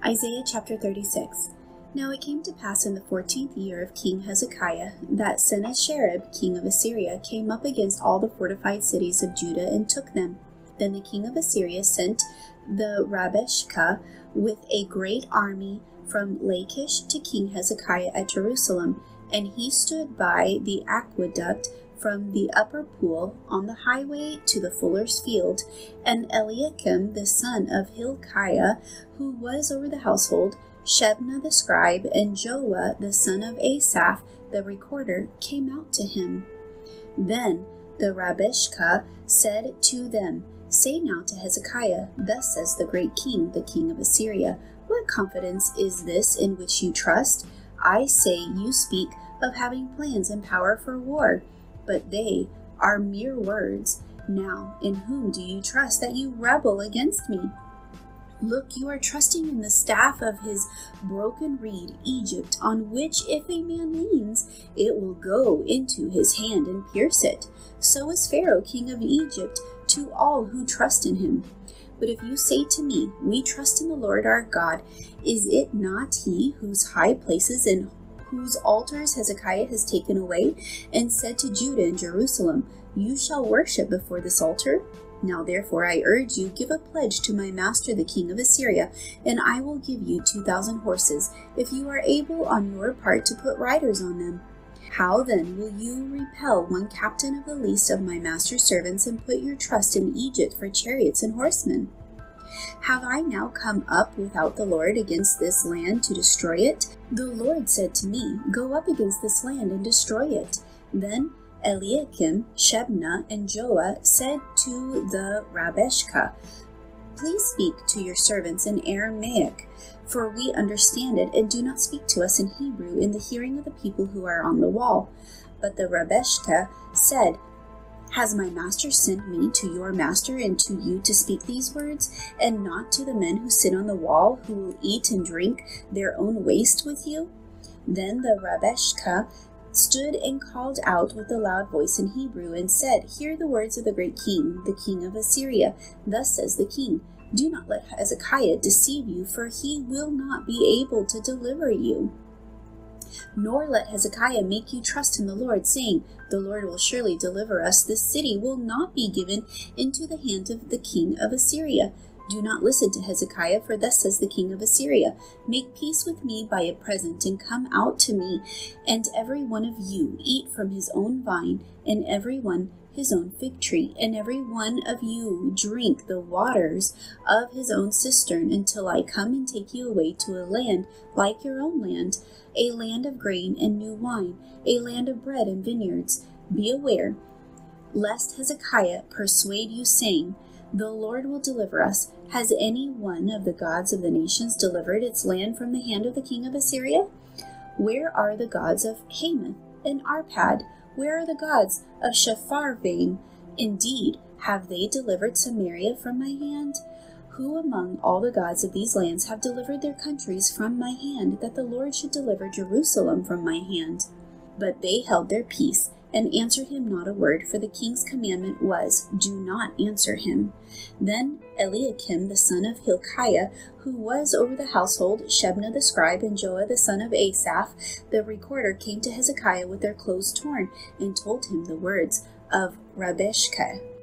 Isaiah chapter 36. Now it came to pass in the 14th year of King Hezekiah that Sennacherib, king of Assyria, came up against all the fortified cities of Judah and took them. Then the king of Assyria sent the Rabeshakeh with a great army from Lachish to King Hezekiah at Jerusalem, and he stood by the aqueduct from the upper pool on the highway to the fuller's field. And Eliakim the son of Hilkiah, who was over the household, Shebna the scribe, and Joah the son of Asaph the recorder came out to him. Then the Rabeshakeh said to them, Say now to Hezekiah, Thus says the great king, the king of Assyria, What confidence is this in which you trust? I say you speak of having plans and power for war, but they are mere words. Now, in whom do you trust that you rebel against me? Look, you are trusting in the staff of his broken reed, Egypt, on which if a man leans, it will go into his hand and pierce it. So is Pharaoh, king of Egypt, to all who trust in him. But if you say to me, We trust in the Lord our God, is it not he whose high places and whose altars Hezekiah has taken away, and said to Judah and Jerusalem, You shall worship before this altar? Now therefore I urge you, give a pledge to my master the king of Assyria, and I will give you 2,000 horses, if you are able on your part to put riders on them. How then will you repel one captain of the least of my master's servants, and put your trust in Egypt for chariots and horsemen? Have I now come up without the Lord against this land to destroy it? The Lord said to me, Go up against this land and destroy it. Then Eliakim, Shebna, and Joah said to the Rabeshakeh, Please speak to your servants in Aramaic, for we understand it, and do not speak to us in Hebrew in the hearing of the people who are on the wall. But the Rabeshakeh said, Has my master sent me to your master and to you to speak these words, and not to the men who sit on the wall, who will eat and drink their own waste with you? Then the Rabeshakeh stood and called out with a loud voice in Hebrew, and said, Hear the words of the great king, the king of Assyria. Thus says the king, Do not let Hezekiah deceive you, for he will not be able to deliver you. Nor let Hezekiah make you trust in the Lord, saying, The Lord will surely deliver us. This city will not be given into the hand of the king of Assyria. Do not listen to Hezekiah, for thus says the king of Assyria, Make peace with me by a present, and come out to me, and every one of you eat from his own vine, and every one his own fig tree, and every one of you drink the waters of his own cistern, until I come and take you away to a land like your own land, a land of grain and new wine, a land of bread and vineyards. Be aware, lest Hezekiah persuade you, saying, The Lord will deliver us. Has any one of the gods of the nations delivered its land from the hand of the king of Assyria? Where are the gods of Hamath and Arpad? Where are the gods of Sepharvaim? Indeed, have they delivered Samaria from my hand? Who among all the gods of these lands have delivered their countries from my hand, that the Lord should deliver Jerusalem from my hand? But they held their peace, and answered him not a word, for the king's commandment was, Do not answer him. Then Eliakim the son of Hilkiah, who was over the household, Shebna the scribe, and Joah the son of Asaph the recorder, came to Hezekiah with their clothes torn, and told him the words of Rabeshakeh.